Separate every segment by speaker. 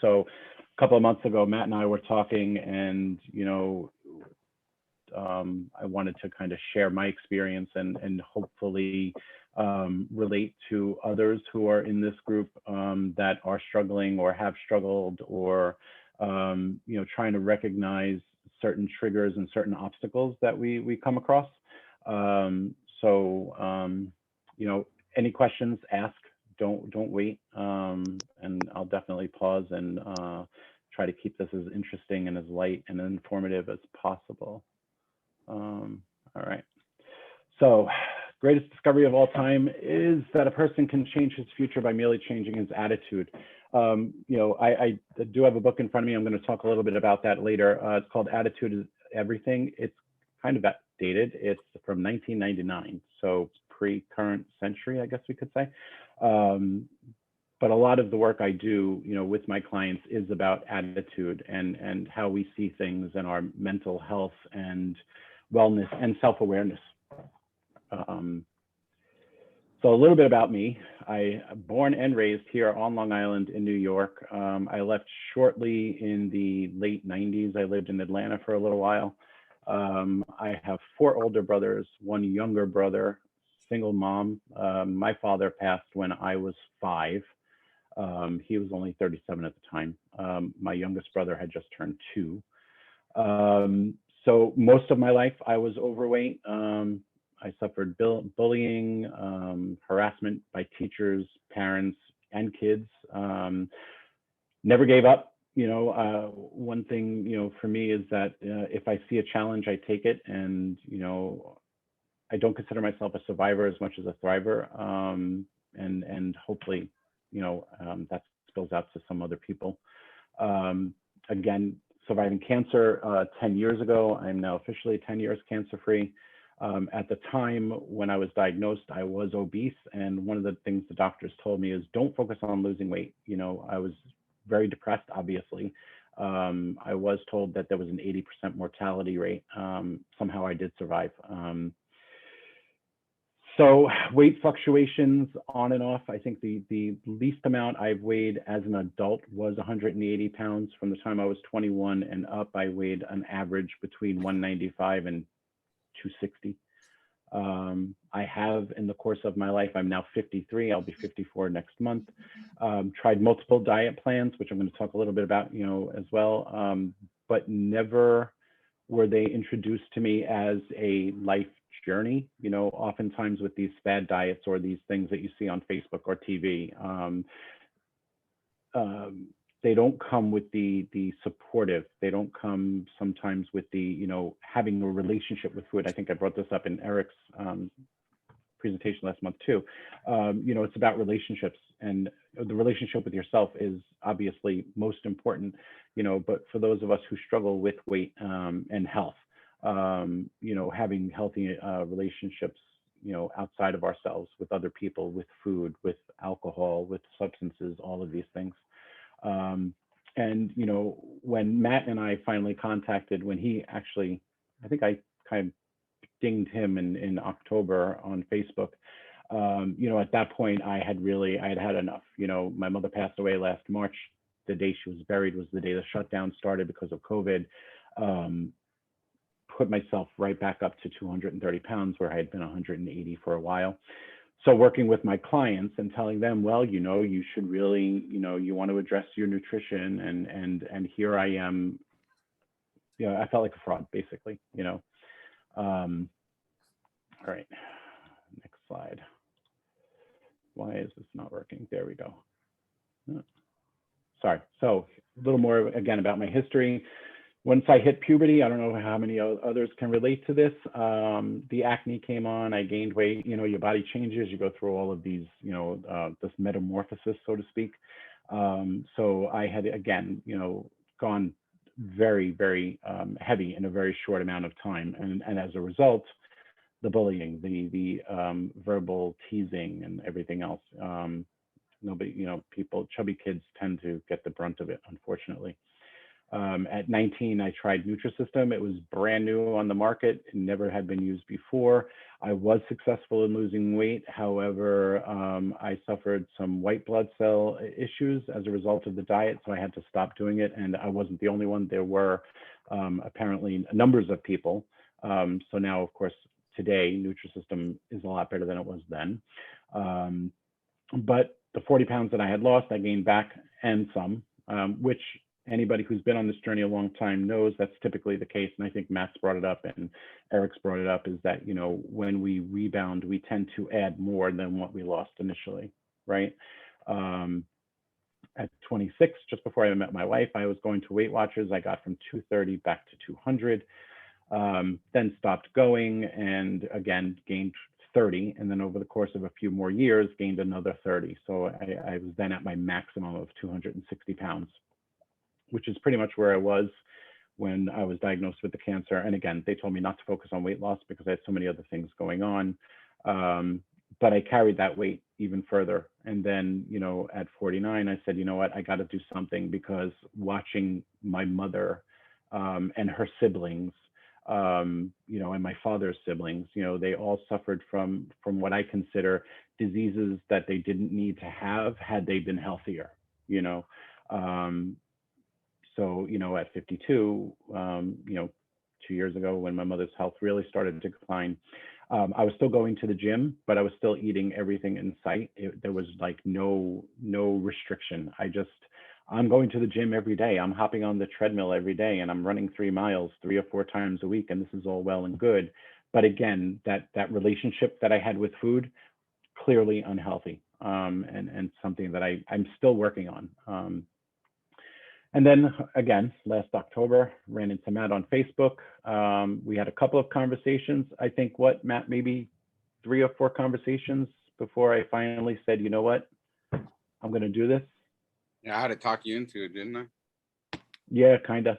Speaker 1: So a couple of months ago, Matt and I were talking, and I wanted to kind of share my experience and hopefully relate to others who are in this group that are struggling or have struggled, or trying to recognize certain triggers and certain obstacles that we come across. Any questions, ask. Don't wait. And I'll definitely pause and try to keep this as interesting and as light and informative as possible. All right. So, greatest discovery of all time is that a person can change his future by merely changing his attitude. I do have a book in front of me. I'm going to talk a little bit about that later. It's called Attitude is Everything. It's kind of outdated. It's from 1999, so pre-current century, I guess we could say. But a lot of the work I do, with my clients is about attitude and how we see things and our mental health and wellness and self-awareness. So a little bit about me. I born and raised here on Long Island in New York. I left shortly in the late 90s. I lived in Atlanta for a little while. I have 4 older brothers, 1 younger brother, single mom. My father passed when I was 5. He was only 37 at the time. My youngest brother had just turned 2. So most of my life I was overweight. I suffered bullying, harassment by teachers, parents, and kids. Never gave up. One thing, for me is that if I see a challenge, I take it. And, I don't consider myself a survivor as much as a thriver. And hopefully, that spills out to some other people. Again, surviving cancer 10 years ago. I'm now officially 10 years cancer-free. At the time when I was diagnosed, I was obese. And one of the things the doctors told me is don't focus on losing weight. I was very depressed, obviously. I was told that there was an 80% mortality rate. Somehow I did survive. So weight fluctuations on and off. I think the least amount I've weighed as an adult was 180 pounds. From the time I was 21 and up, I weighed an average between 195 and 260. I have, in the course of my life, I'm now 53, I'll be 54 next month, tried multiple diet plans, which I'm going to talk a little bit about, as well, but never were they introduced to me as a life journey. Oftentimes with these fad diets or these things that you see on Facebook or TV, they don't come with the supportive. They don't come sometimes with the, having a relationship with food. I think I brought this up in Eric's presentation last month too. It's about relationships, and the relationship with yourself is obviously most important, but for those of us who struggle with weight and health, having healthy relationships, outside of ourselves, with other people, with food, with alcohol, with substances, all of these things. And, when Matt and I finally contacted, when he actually, I think I kind of dinged him in October on Facebook, at that point I had had enough. My mother passed away last March. The day she was buried was the day the shutdown started because of COVID. Put myself right back up to 230 pounds where I had been 180 for a while. So working with my clients and telling them, well, you should really, you want to address your nutrition, and here I am, I felt like a fraud, basically, all right, next slide. Why is this not working? There we go. Sorry. So a little more again about my history. Once I hit puberty, I don't know how many others can relate to this. The acne came on, I gained weight. Your body changes, you go through all of these, this metamorphosis, so to speak. So I had, again, gone very, very heavy in a very short amount of time. And as a result, the bullying, the verbal teasing and everything else, nobody, chubby kids tend to get the brunt of it, unfortunately. At 19, I tried Nutrisystem. It was brand new on the market. It never had been used before. I was successful in losing weight. However, I suffered some white blood cell issues as a result of the diet, so I had to stop doing it. And I wasn't the only one. There were apparently numbers of people. So now, of course, today, Nutrisystem is a lot better than it was then. But the 40 pounds that I had lost, I gained back and some, which anybody who's been on this journey a long time knows that's typically the case. And I think Matt's brought it up and Eric's brought it up, is that, you know, when we rebound, we tend to add more than what we lost initially, right? At 26, just before I met my wife, I was going to Weight Watchers. I got from 230 back to 200, then stopped going, and again, gained 30. And then over the course of a few more years, gained another 30. So I was then at my maximum of 260 pounds, which is pretty much where I was when I was diagnosed with the cancer. And again, they told me not to focus on weight loss because I had so many other things going on. But I carried that weight even further. And then, you know, at 49, I said, you know what, I got to do something, because watching my mother and her siblings, you know, and my father's siblings, you know, they all suffered from what I consider diseases that they didn't need to have had they been healthier, you know. So, you know, at 52, you know, 2 years ago, when my mother's health really started to decline, I was still going to the gym, but I was still eating everything in sight. There was like no restriction. I'm going to the gym every day. I'm hopping on the treadmill every day, and I'm running 3 miles 3 or 4 times a week. And this is all well and good. But again, that relationship that I had with food, clearly unhealthy, and something that I'm still working on. And then again, last October, ran into Matt on Facebook. We had a couple of conversations. I think, Matt, maybe 3 or 4 conversations before I finally said, you know what, I'm going to do this.
Speaker 2: Yeah, I had to talk you into it, didn't I?
Speaker 1: Yeah, kind of.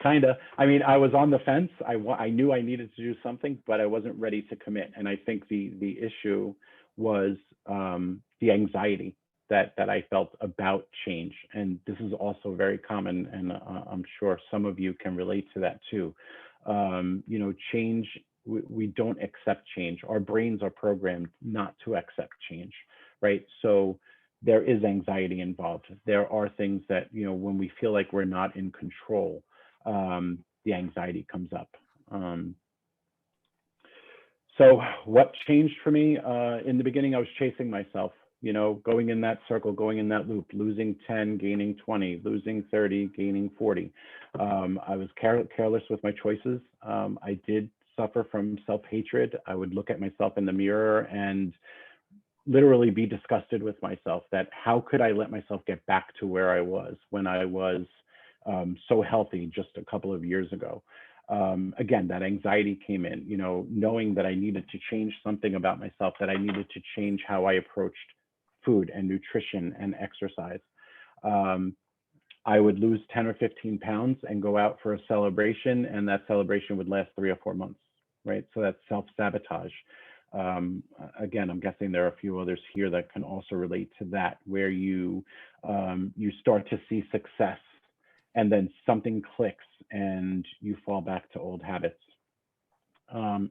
Speaker 1: Kind of. I mean, I was on the fence. I knew I needed to do something, but I wasn't ready to commit. And I think the issue was the anxiety that I felt about change. And this is also very common, and I'm sure some of you can relate to that too. You know, change, we don't accept change. Our brains are programmed not to accept change, right? So there is anxiety involved. There are things that, you know, when we feel like we're not in control, the anxiety comes up. So what changed for me? In the beginning, I was chasing myself, you know, going in that circle, going in that loop, losing 10, gaining 20, losing 30, gaining 40. I was careless with my choices. I did suffer from self-hatred. I would look at myself in the mirror and literally be disgusted with myself, that how could I let myself get back to where I was when I was so healthy just a couple of years ago. Again, that anxiety came in, you know, knowing that I needed to change something about myself, that I needed to change how I approached food and nutrition and exercise. I would lose 10 or 15 pounds and go out for a celebration, and that celebration would last 3 or 4 months, right? So that's self-sabotage. Again, I'm guessing there are a few others here that can also relate to that, where you start to see success and then something clicks and you fall back to old habits.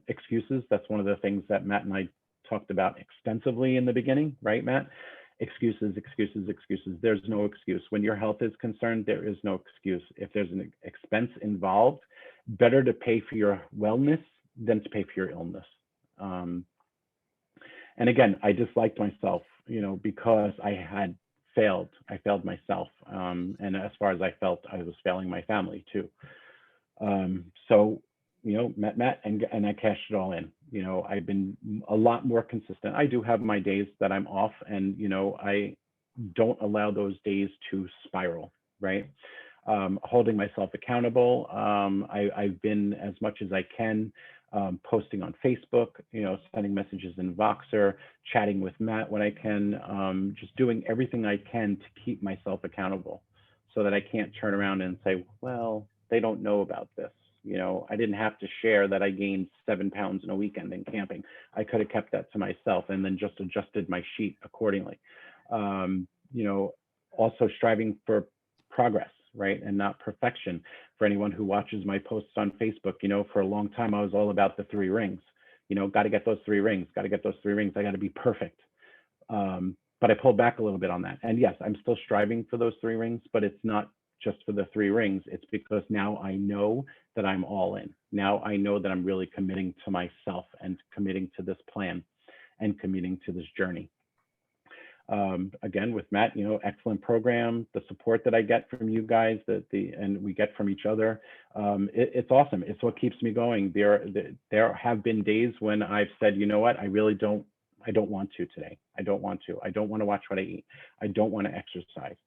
Speaker 1: Excuses, that's one of the things that Matt and I talked about extensively in the beginning, right, Matt? Excuses, excuses, excuses. There's no excuse. When your health is concerned, there is no excuse. If there's an expense involved, better to pay for your wellness than to pay for your illness. And again, I disliked myself, you know, because I had failed. I failed myself. And as far as I felt, I was failing my family too. So, you know, met Matt and I cashed it all in. You know, I've been a lot more consistent. I do have my days that I'm off, and, you know, I don't allow those days to spiral, right? Holding myself accountable. I've been, as much as I can, posting on Facebook, you know, sending messages in Voxer, chatting with Matt when I can, just doing everything I can to keep myself accountable, so that I can't turn around and say, well, they don't know about this. You know, I didn't have to share that I gained 7 pounds in a weekend in camping. I could have kept that to myself and then just adjusted my sheet accordingly. You know, also striving for progress, right? And not perfection. For anyone who watches my posts on Facebook, for a long time, I was all about the 3 rings, got to get those 3 rings, got to get those 3 rings. I got to be perfect. But I pulled back a little bit on that. And yes, I'm still striving for those 3 rings, but it's not just for the 3 rings. It's because now I know that I'm all in. Now I know that I'm really committing to myself and committing to this plan and committing to this journey. Again, with Matt, excellent program, the support that I get from you guys, and we get from each other, it's awesome. It's what keeps me going. There have been days when I've said, you know what, I don't want to today. I don't want to watch what I eat. I don't want to exercise.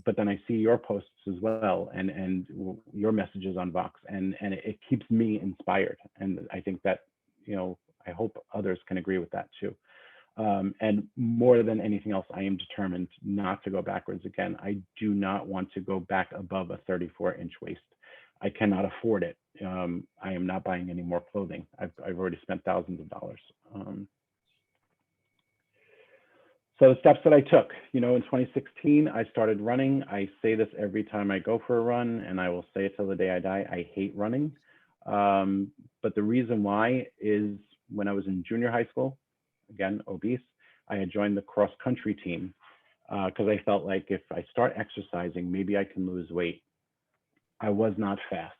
Speaker 1: But then I see your posts as well, and your messages on Vox, and it keeps me inspired. And I think that, I hope others can agree with that too. And more than anything else, I am determined not to go backwards again. I do not want to go back above a 34-inch waist. I cannot afford it. I am not buying any more clothing. I've already spent thousands of dollars. So the steps that I took, in 2016, I started running. I say this every time I go for a run, and I will say it till the day I die. I hate running. But the reason why is when I was in junior high school, again, obese, I had joined the cross country team because I felt like if I start exercising, maybe I can lose weight. I was not fast.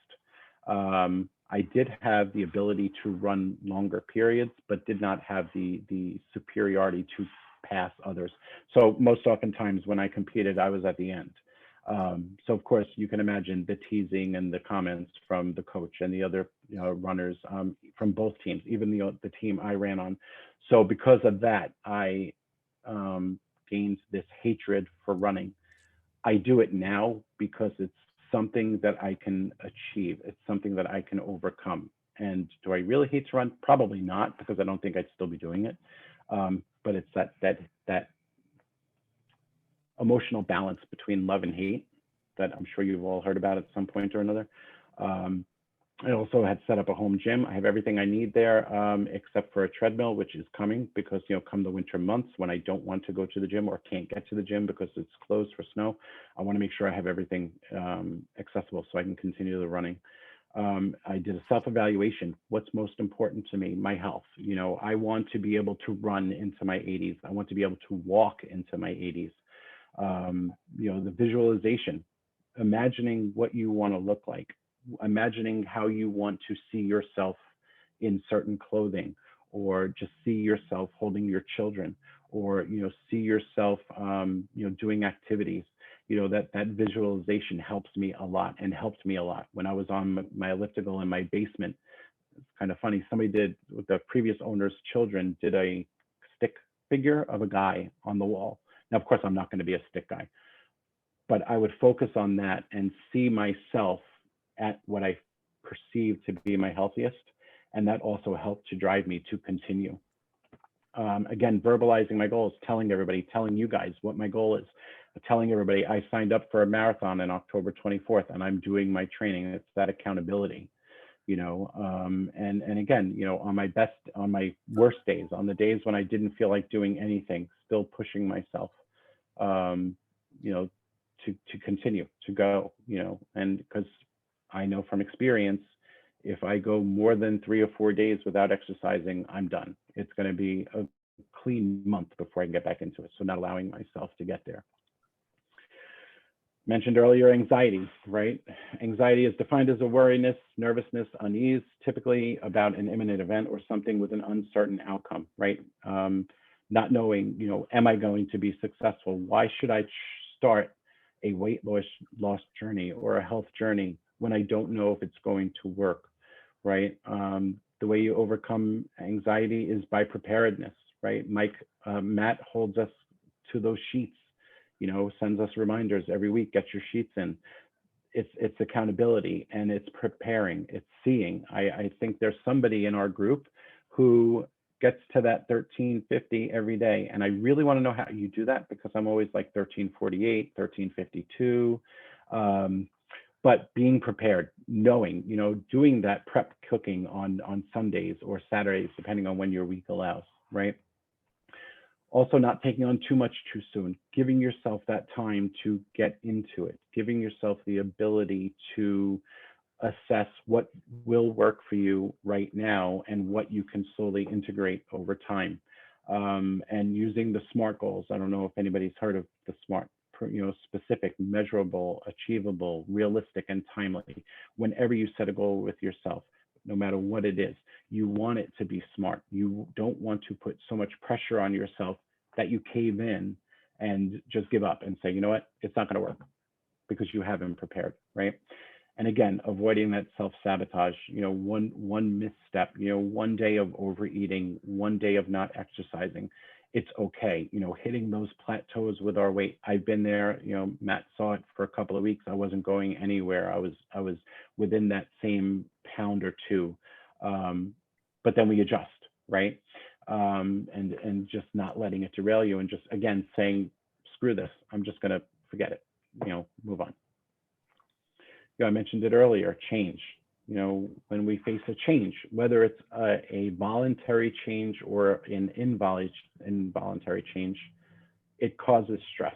Speaker 1: I did have the ability to run longer periods, but did not have the superiority to pass others. So most oftentimes when I competed, I was at the end. So of course you can imagine the teasing and the comments from the coach and the other runners from both teams, even the team I ran on. So because of that, I gained this hatred for running. I do it now because it's something that I can achieve. It's something that I can overcome. And do I really hate to run? Probably not, because I don't think I'd still be doing it. But it's that emotional balance between love and hate that I'm sure you've all heard about at some point or another. I also had set up a home gym. I have everything I need there, except for a treadmill, which is coming because, come the winter months when I don't want to go to the gym or can't get to the gym because it's closed for snow, I want to make sure I have everything accessible so I can continue the running. I did a self-evaluation. What's most important to me? My health. I want to be able to run into my 80s. I want to be able to walk into my 80s. The visualization, imagining what you want to look like, imagining how you want to see yourself in certain clothing, or just see yourself holding your children, or see yourself doing activities. That visualization helps me a lot, and helped me a lot when I was on my elliptical in my basement. It's kind of funny, somebody did, with the previous owner's children, did a stick figure of a guy on the wall. Now of course I'm not going to be a stick guy, but I would focus on that and see myself at what I perceive to be my healthiest. And that also helped to drive me to continue. Again, verbalizing my goals, telling everybody, telling you guys what my goal is, telling everybody I signed up for a marathon on October 24th and I'm doing my training. It's that accountability, and again, on my worst days, on the days when I didn't feel like doing anything, still pushing myself, to continue to go, and because I know from experience, if I go more than 3 or 4 days without exercising, I'm done. It's going to be a clean month before I can get back into it. So not allowing myself to get there. Mentioned earlier, anxiety, right? Anxiety is defined as a worriness, nervousness, unease, typically about an imminent event or something with an uncertain outcome, right? Not knowing, am I going to be successful? Why should I start a weight loss journey or a health journey when I don't know if it's going to work, right? The way you overcome anxiety is by preparedness, right? Matt holds us to those sheets, sends us reminders every week, get your sheets in. It's accountability, and it's preparing, it's seeing. I think there's somebody in our group who gets to that 1350 every day. And I really want to know how you do that, because I'm always like 1348, 1352. But being prepared, knowing, doing that prep cooking on Sundays or Saturdays, depending on when your week allows, right? Also, not taking on too much too soon, giving yourself that time to get into it, giving yourself the ability to assess what will work for you right now and what you can slowly integrate over time. And using the SMART goals. I don't know if anybody's heard of the SMART, specific, measurable, achievable, realistic, and timely. Whenever you set a goal with yourself, no matter what it is, you want it to be SMART. You don't want to put so much pressure on yourself that you cave in and just give up and say, you know what, it's not going to work because you haven't prepared, right? And again, avoiding that self-sabotage, one misstep, one day of overeating, one day of not exercising, it's okay. Hitting those plateaus with our weight. I've been there, Matt saw it for a couple of weeks. I wasn't going anywhere. I was within that same pound or two. But then we adjust, right? And just not letting it derail you and just, again, saying, screw this, I'm just gonna forget it, move on. I mentioned it earlier, change. When we face a change, whether it's a voluntary change or an involuntary change, it causes stress.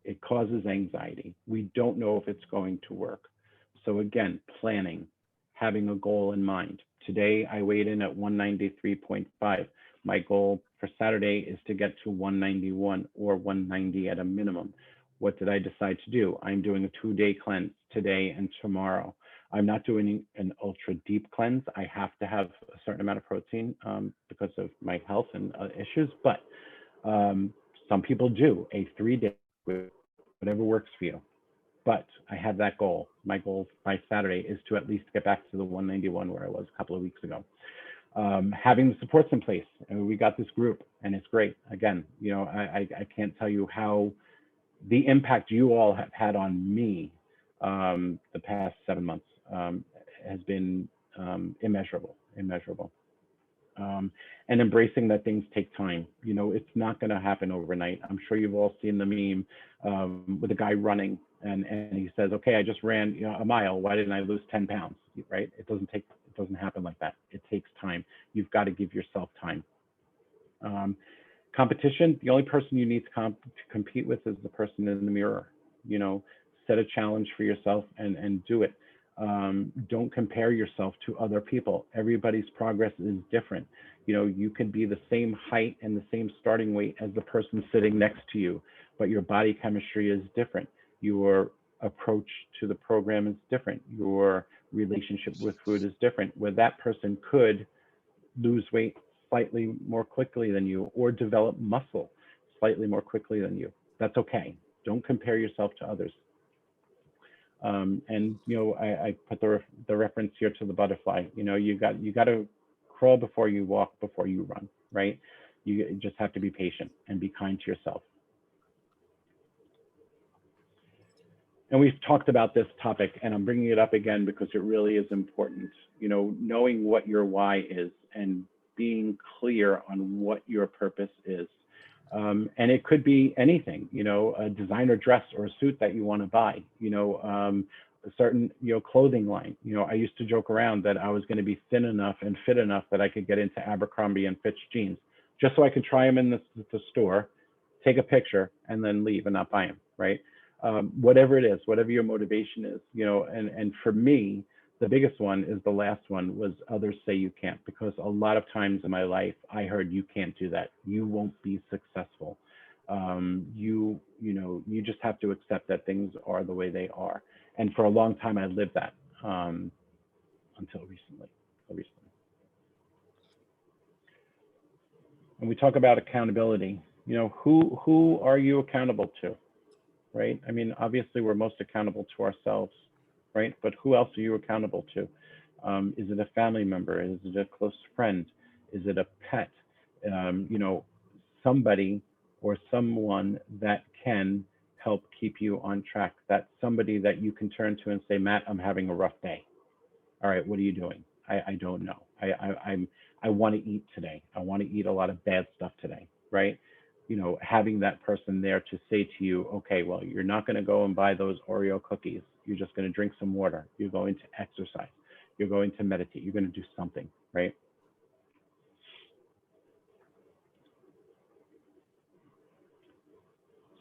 Speaker 1: It causes anxiety. We don't know if it's going to work. So again, planning, having a goal in mind. Today, I weighed in at 193.5. My goal for Saturday is to get to 191 or 190 at a minimum. What did I decide to do? I'm doing a 2-day cleanse today and tomorrow. I'm not doing an ultra deep cleanse. I have to have a certain amount of protein because of my health and issues, but some people do a 3-day, whatever works for you. But I have that goal. My goal by Saturday is to at least get back to the 191 where I was a couple of weeks ago. Having the supports in place. And we got this group and it's great. Again, I can't tell you how the impact you all have had on me the past 7 months has been immeasurable. And embracing that things take time. It's not going to happen overnight. I'm sure you've all seen the meme with a guy running and he says, okay, I just ran a mile. Why didn't I lose 10 pounds? Right? It doesn't happen like that. It takes time. You've got to give yourself time. Competition, the only person you need to compete with is the person in the mirror. Set a challenge for yourself and do it. Don't compare yourself to other people. Everybody's progress is different. You could be the same height and the same starting weight as the person sitting next to you, but your body chemistry is different. Your approach to the program is different. Your relationship with food is different, where that person could lose weight slightly more quickly than you or develop muscle slightly more quickly than you. That's okay. Don't compare yourself to others. And I put the reference here to the butterfly. You got to crawl before you walk, before you run, right? You just have to be patient and be kind to yourself. And we've talked about this topic, and I'm bringing it up again because it really is important. Knowing what your why is and being clear on what your purpose is. And it could be anything, a designer dress or a suit that you want to buy, a certain, clothing line. I used to joke around that I was going to be thin enough and fit enough that I could get into Abercrombie and Fitch jeans just so I could try them in the store, take a picture, and then leave and not buy them, right? Whatever it is, whatever your motivation is, and for me, the biggest one is the last one was others say you can't, because a lot of times in my life, I heard you can't do that. You won't be successful. You just have to accept that things are the way they are. And for a long time, I lived that until recently. When we talk about accountability, who are you accountable to, right? I mean, obviously, we're most accountable to ourselves, right? But who else are you accountable to? Is it a family member? Is it a close friend? Is it a pet? Somebody or someone that can help keep you on track. That's somebody that you can turn to and say, Matt, I'm having a rough day. All right, what are you doing? I don't know. I want to eat today. I want to eat a lot of bad stuff today, right? Having that person there to say to you, okay, well, you're not going to go and buy those Oreo cookies. You're just going to drink some water. You're going to exercise. You're going to meditate. You're going to do something, right?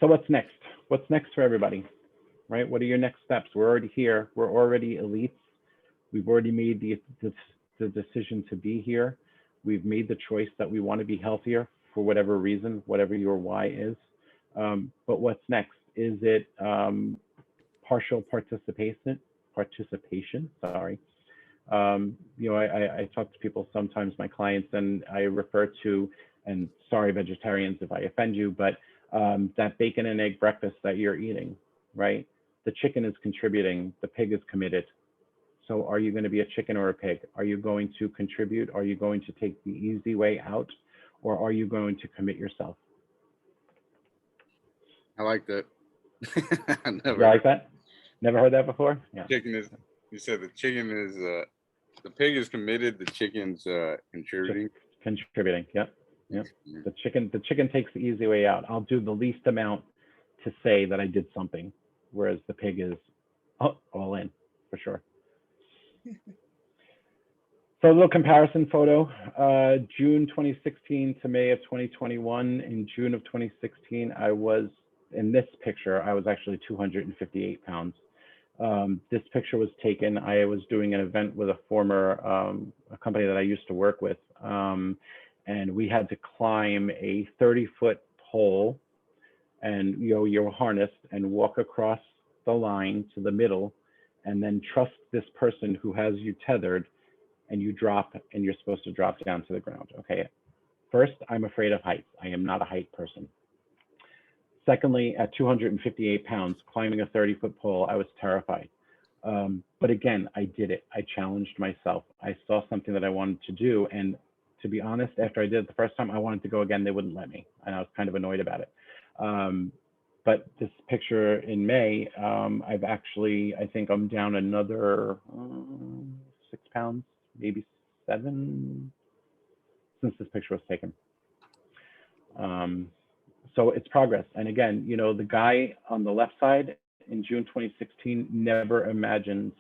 Speaker 1: So what's next? What's next for everybody, right? What are your next steps? We're already here. We're already elites. We've already made the decision to be here. We've made the choice that we want to be healthier for whatever reason, whatever your why is. But what's next? Is it partial participation? Sorry. I talk to people sometimes, my clients, and I refer to, and sorry, vegetarians, if I offend you, but that bacon and egg breakfast that you're eating, right? The chicken is contributing, the pig is committed. So are you going to be a chicken or a pig? Are you going to contribute? Are you going to take the easy way out? Or are you going to commit yourself?
Speaker 2: I like that. I
Speaker 1: You
Speaker 2: never
Speaker 1: like that? Never heard that before? Yeah.
Speaker 2: chicken is, you said the chicken is, the pig is committed, the chicken's contributing.
Speaker 1: Contributing. Yep. Yep.
Speaker 2: Yeah.
Speaker 1: The chicken takes the easy way out. I'll do the least amount to say that I did something, whereas the pig is all in for sure. So a little comparison photo, June 2016 to May of 2021. In June of 2016, I was, in this picture, I was actually 258 pounds. This picture was taken, I was doing an event with a former a company that I used to work with. And we had to climb a 30-foot pole, and you're harnessed and walk across the line to the middle, and then trust this person who has you tethered, and you drop, and you're supposed to drop down to the ground. Okay. First, I'm afraid of heights. I am not a height person. Secondly, at 258 pounds, climbing a 30-foot pole, I was terrified. But again, I did it. I challenged myself. I saw something that I wanted to do. And to be honest, after I did it the first time, I wanted to go again. They wouldn't let me. And I was kind of annoyed about it. But this picture in May, I've actually, I think I'm down another 6 pounds, maybe 7, since this picture was taken. So it's progress. And again, the guy on the left side in June 2016 never imagined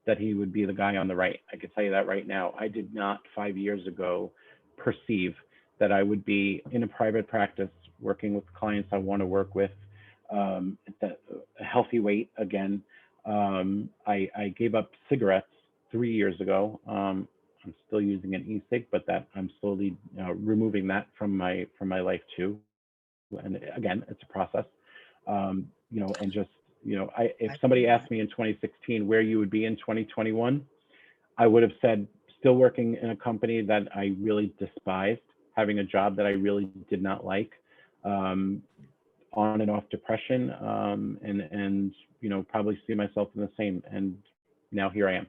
Speaker 1: that he would be the guy on the right. I can tell you that right now. I did not 5 years ago perceive that I would be in a private practice working with clients I want to work with, a healthy weight again. I gave up cigarettes 3 years ago. I'm still using an e-cig, but that I'm slowly removing that from my life too. And again, it's a process. And just, if somebody asked me in 2016 where you would be in 2021, I would have said still working in a company that I really despised, having a job that I really did not like, on and off depression, and probably see myself in the same. And now here I am.